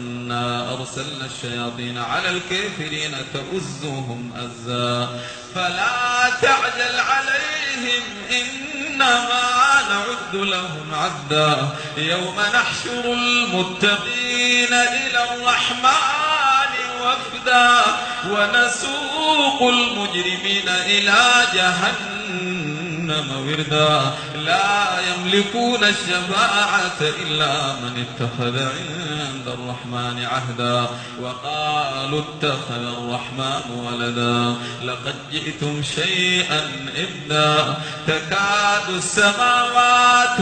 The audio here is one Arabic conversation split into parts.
أنا أرسلنا الشياطين على الكافرين تؤزهم أزا فلا تعجل عليهم إنما نعد لهم عدا يوم نحشر المتقين إلى الرحمن وفدا ونسوق المجرمين إلى جهنم وردا لا يملكون الشفاعة إلا من اتخذ عند الرحمن عهدا وقالوا اتخذ الرحمن ولدا لقد جئتم شيئا إدا تكاد السماوات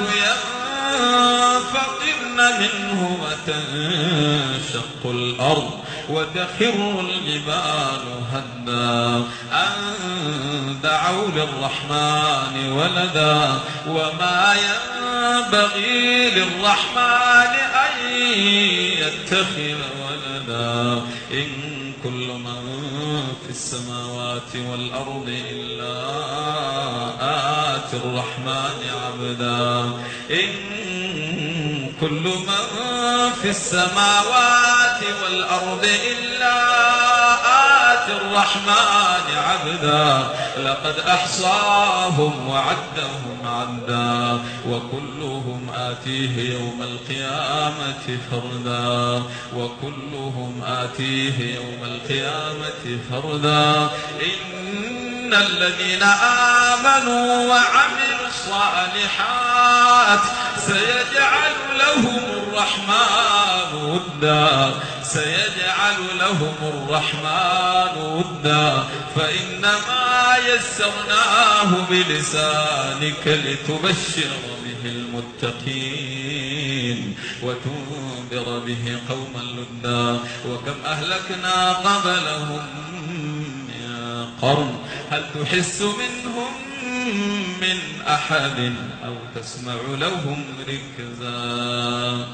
ينفطرن منه وتنشق الأرض وتخر الجبال هدا أن دعوا للرحمن ولدا وما ينبغي للرحمن أن يتخذ ولدا إن كل من في السماوات والأرض إلا آتي الرحمن عبدا إن كل من في السماوات والأرض إلا آتي الرحمن عبدا لقد أحصاهم وعدهم عدا وكلهم آتيه يوم القيامة فردا وكلهم آتيه يوم القيامة فردا إن الذين آمنوا وعملوا الصالحات سيجعل لهم الرحمن ودا سيجعل لهم الرحمن ودا فإنما يسرناه بلسانك لتبشر به المتقين وتنذر به قوما لدا وكم أهلكنا قبلهم من قرن هل تحس منهم من أحد أو تسمع لهم ركزا.